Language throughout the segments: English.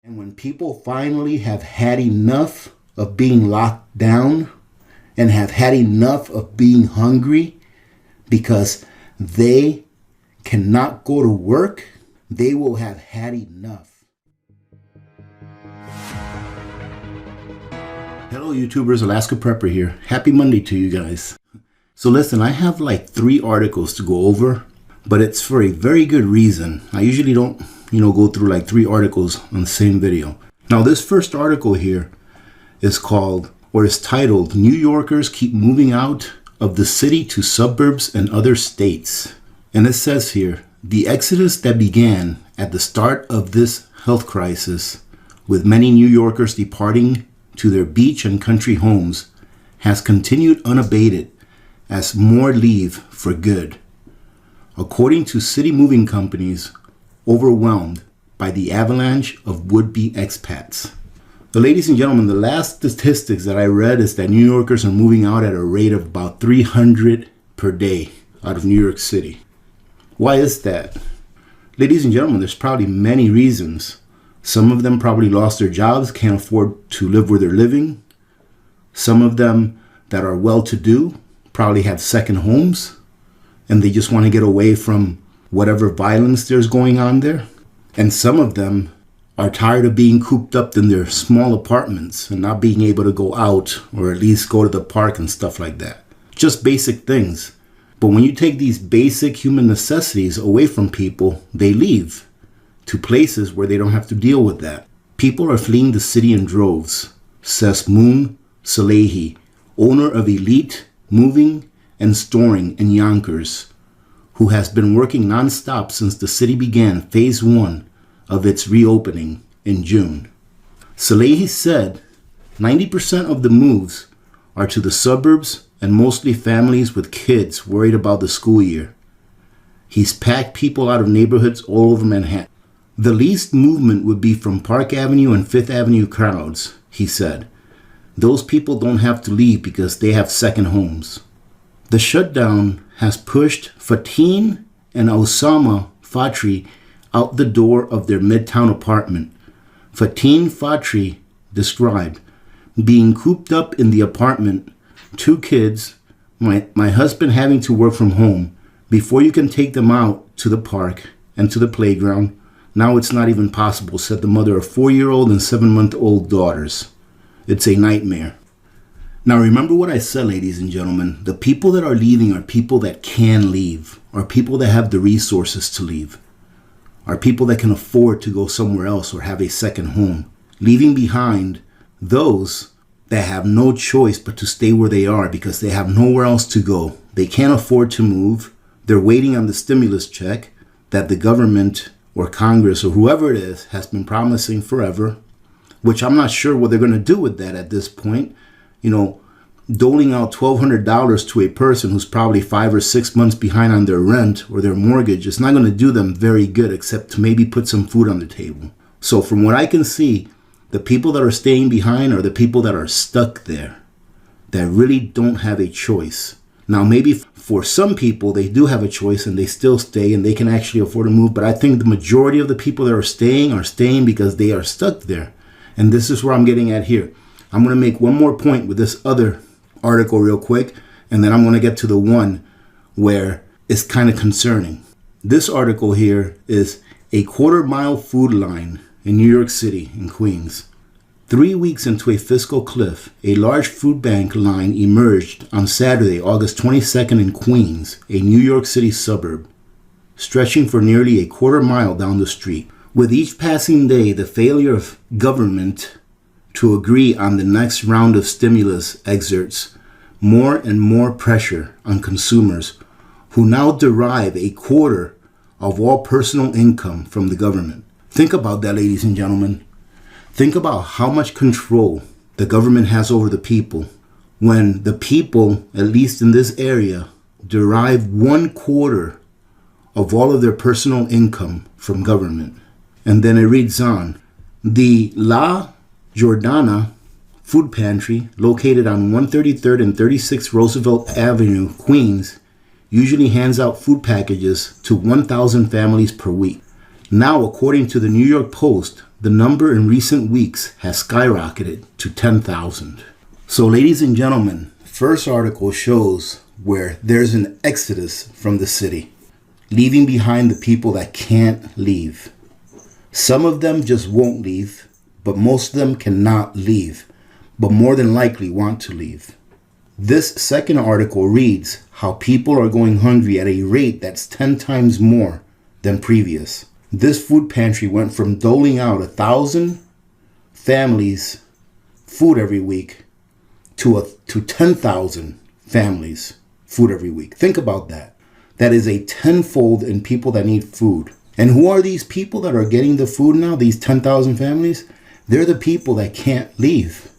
And when people finally have had enough of being locked down and have had enough of being hungry because they cannot go to work, they will have had enough. Hello YouTubers, Alaska Prepper here. Happy Monday to you guys. So listen, I have like 3 articles to go over, but it's for a very good reason. I usually don't go through like 3 articles on the same video. Now this first article here is titled, New Yorkers Keep Moving Out of the City to Suburbs and Other States. And it says here, the exodus that began at the start of this health crisis, with many New Yorkers departing to their beach and country homes, has continued unabated as more leave for good. According to city moving companies, overwhelmed by the avalanche of would-be expats. So ladies and gentlemen, the last statistics that I read is that New Yorkers are moving out at a rate of about 300 per day out of New York City. Why is that? Ladies and gentlemen, there's probably many reasons. Some of them probably lost their jobs, can't afford to live where they're living. Some of them that are well-to-do probably have second homes and they just want to get away from whatever violence there's going on there. And some of them are tired of being cooped up in their small apartments and not being able to go out or at least go to the park and stuff like that. Just basic things. But when you take these basic human necessities away from people, they leave to places where they don't have to deal with that. People are fleeing the city in droves, says Moon Salehi, owner of Elite Moving and Storing in Yonkers, who has been working nonstop since the city began phase 1 of its reopening in June. Salehi said 90% of the moves are to the suburbs and mostly families with kids worried about the school year. He's packed people out of neighborhoods all over Manhattan. The least movement would be from Park Avenue and Fifth Avenue crowds, he said. Those people don't have to leave because they have second homes. The shutdown has pushed Fatin and Osama Fatri out the door of their Midtown apartment. Fatin Fatri described being cooped up in the apartment, 2 kids, my husband having to work from home. Before you can take them out to the park and to the playground, now it's not even possible, said the mother of 4-year-old and 7-month-old daughters. It's a nightmare. Now remember what I said, ladies and gentlemen. The people that are leaving are people that can leave, are people that have the resources to leave, are people that can afford to go somewhere else or have a second home, leaving behind those that have no choice but to stay where they are because they have nowhere else to go. They can't afford to move. They're waiting on the stimulus check that the government or Congress or whoever it is has been promising forever, which I'm not sure what they're going to do with that at this point. Doling out $1,200 to a person who's probably 5 or 6 months behind on their rent or their mortgage is not going to do them very good, except to maybe put some food on the table. So from what I can see, the people that are staying behind are the people that are stuck there, that really don't have a choice. Now, maybe for some people, they do have a choice and they still stay and they can actually afford to move. But I think the majority of the people that are staying because they are stuck there. And this is where I'm getting at here. I'm going to make one more point with this other article real quick, and then I'm going to get to the one where it's kind of concerning. This article here is a quarter-mile food line in New York City in Queens. 3 weeks into a fiscal cliff, a large food bank line emerged on Saturday, August 22nd in Queens, a New York City suburb, stretching for nearly a quarter mile down the street. With each passing day, the failure of government to agree on the next round of stimulus exerts more and more pressure on consumers who now derive a quarter of all personal income from the government. Think about that, ladies and gentlemen. Think about how much control the government has over the people when the people, at least in this area, derive 1/4 of all of their personal income from government. And then it reads on. The La Jordana Food Pantry, located on 133rd and 36th Roosevelt Avenue, Queens, usually hands out food packages to 1,000 families per week. Now, according to the New York Post, the number in recent weeks has skyrocketed to 10,000. So ladies and gentlemen, first article shows where there's an exodus from the city, leaving behind the people that can't leave. Some of them just won't leave, but most of them cannot leave, but more than likely want to leave. This second article reads how people are going hungry at a rate that's 10 times more than previous. This food pantry went from doling out 1,000 families food every week to 10,000 families food every week. Think about that. That is a tenfold in people that need food. And who are these people that are getting the food now, these 10,000 families? They're the people that can't leave.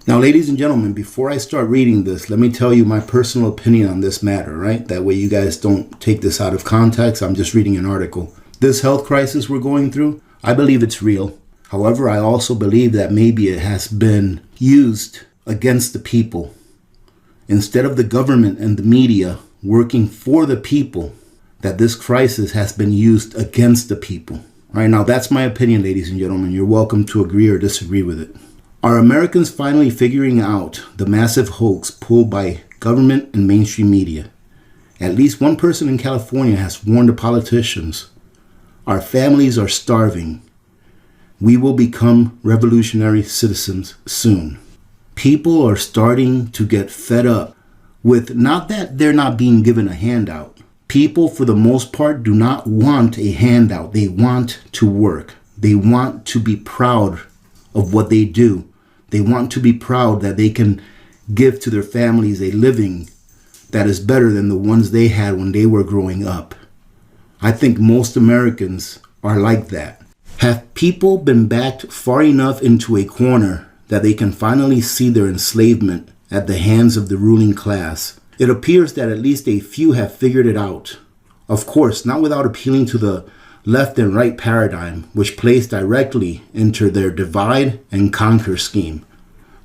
Now, ladies and gentlemen, before I start reading this, let me tell you my personal opinion on this matter, right? That way you guys don't take this out of context. I'm just reading an article. This health crisis we're going through, I believe it's real. However, I also believe that maybe it has been used against the people. Instead of the government and the media working for the people, that this crisis has been used against the people. All right, now that's my opinion, ladies and gentlemen. You're welcome to agree or disagree with it. Are Americans finally figuring out the massive hoax pulled by government and mainstream media? At least one person in California has warned the politicians. Our families are starving. We will become revolutionary citizens soon. People are starting to get fed up with not that they're not being given a handout. People, for the most part, do not want a handout. They want to work. They want to be proud of what they do. They want to be proud that they can give to their families a living that is better than the ones they had when they were growing up. I think most Americans are like that. Have people been backed far enough into a corner that they can finally see their enslavement at the hands of the ruling class? It appears that at least a few have figured it out. Of course, not without appealing to the left and right paradigm, which plays directly into their divide and conquer scheme.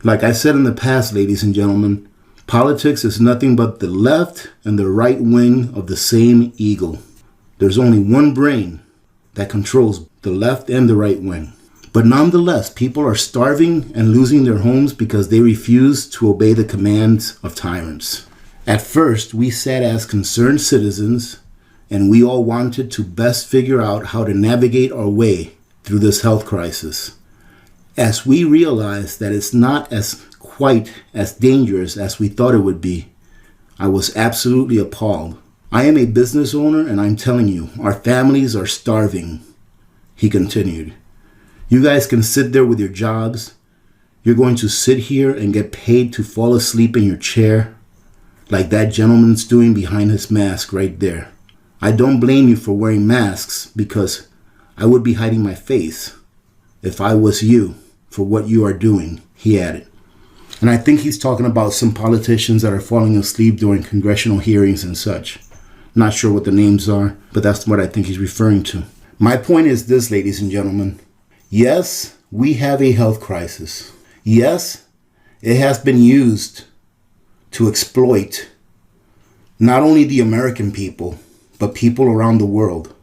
Like I said in the past, ladies and gentlemen, politics is nothing but the left and the right wing of the same eagle. There's only one brain that controls the left and the right wing. But nonetheless, people are starving and losing their homes because they refuse to obey the commands of tyrants. At first, we sat as concerned citizens and we all wanted to best figure out how to navigate our way through this health crisis. As we realized that it's not quite as dangerous as we thought it would be, I was absolutely appalled. I am a business owner and I'm telling you, our families are starving, he continued. You guys can sit there with your jobs. You're going to sit here and get paid to fall asleep in your chair, like that gentleman's doing behind his mask right there. I don't blame you for wearing masks because I would be hiding my face if I was you for what you are doing, he added. And I think he's talking about some politicians that are falling asleep during congressional hearings and such. Not sure what the names are, but that's what I think he's referring to. My point is this, ladies and gentlemen. Yes, we have a health crisis. Yes, it has been used to exploit not only the American people, but people around the world.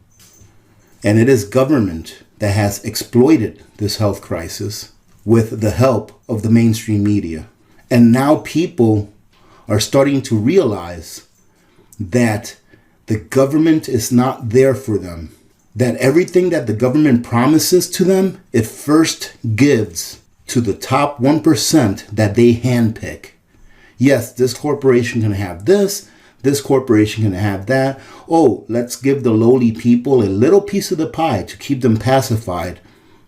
And it is government that has exploited this health crisis with the help of the mainstream media. And now people are starting to realize that the government is not there for them. That everything that the government promises to them, it first gives to the top 1% that they handpick. Yes, this corporation can have this corporation can have that. Oh, let's give the lowly people a little piece of the pie to keep them pacified.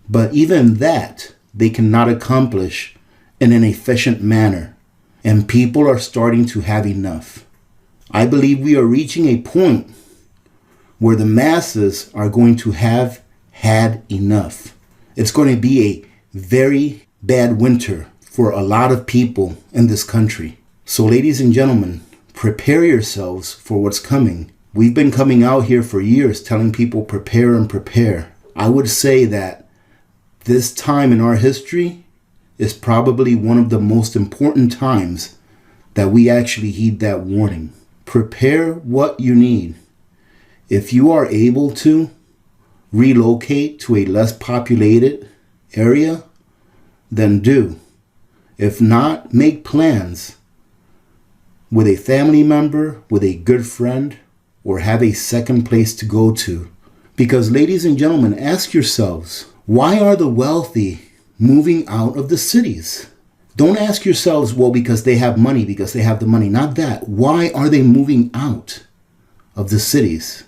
But even that, they cannot accomplish in an efficient manner. And people are starting to have enough. I believe we are reaching a point where the masses are going to have had enough. It's going to be a very bad winter for a lot of people in this country. So ladies and gentlemen, prepare yourselves for what's coming. We've been coming out here for years telling people prepare and prepare. I would say that this time in our history is probably one of the most important times that we actually heed that warning. Prepare what you need. If you are able to relocate to a less populated area, then do. If not, make plans with a family member, with a good friend, or have a second place to go to. Because, ladies and gentlemen, ask yourselves, why are the wealthy moving out of the cities? Don't ask yourselves, well, because they have money, because they have the money. Not that. Why are they moving out of the cities?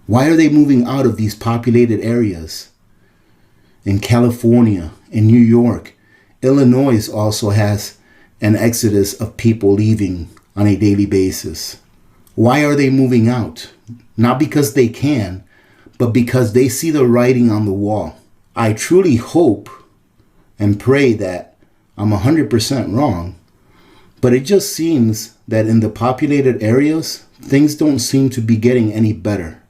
Why are they moving out of these populated areas? In California, in New York, Illinois also has an exodus of people leaving on a daily basis. Why are they moving out? Not because they can, but because they see the writing on the wall. I truly hope and pray that I'm 100% wrong, but it just seems that in the populated areas, things don't seem to be getting any better.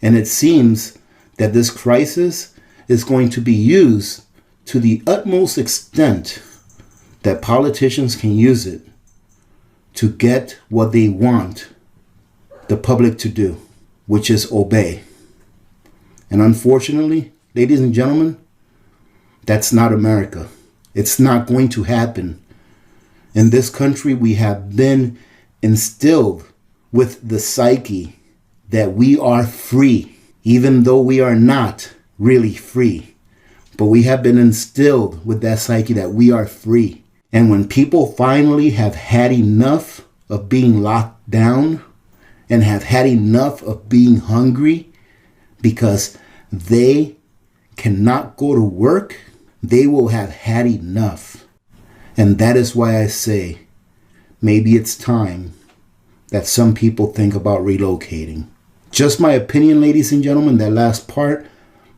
And it seems that this crisis is going to be used to the utmost extent that politicians can use it to get what they want the public to do, which is obey. And unfortunately, ladies and gentlemen, that's not America. It's not going to happen. In this country, we have been instilled with the psyche that we are free, even though we are not really free. But we have been instilled with that psyche that we are free. And when people finally have had enough of being locked down and have had enough of being hungry because they cannot go to work, they will have had enough. And that is why I say, maybe it's time that some people think about relocating. Just my opinion, ladies and gentlemen, that last part.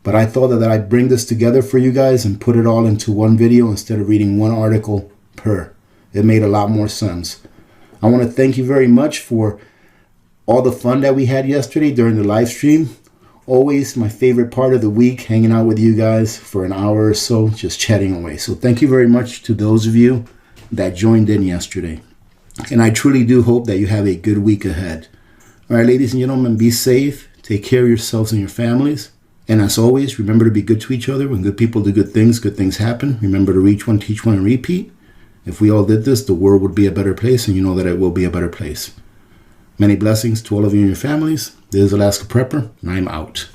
But I thought that I'd bring this together for you guys and put it all into one video instead of reading one article per. It made a lot more sense. I want to thank you very much for all the fun that we had yesterday during the live stream. Always my favorite part of the week, hanging out with you guys for an hour or so, just chatting away. So thank you very much to those of you that joined in yesterday. And I truly do hope that you have a good week ahead. All right, ladies and gentlemen, be safe. Take care of yourselves and your families. And as always, remember to be good to each other. When good people do good things happen. Remember to reach one, teach one, and repeat. If we all did this, the world would be a better place, and you know that it will be a better place. Many blessings to all of you and your families. This is Alaska Prepper, and I'm out.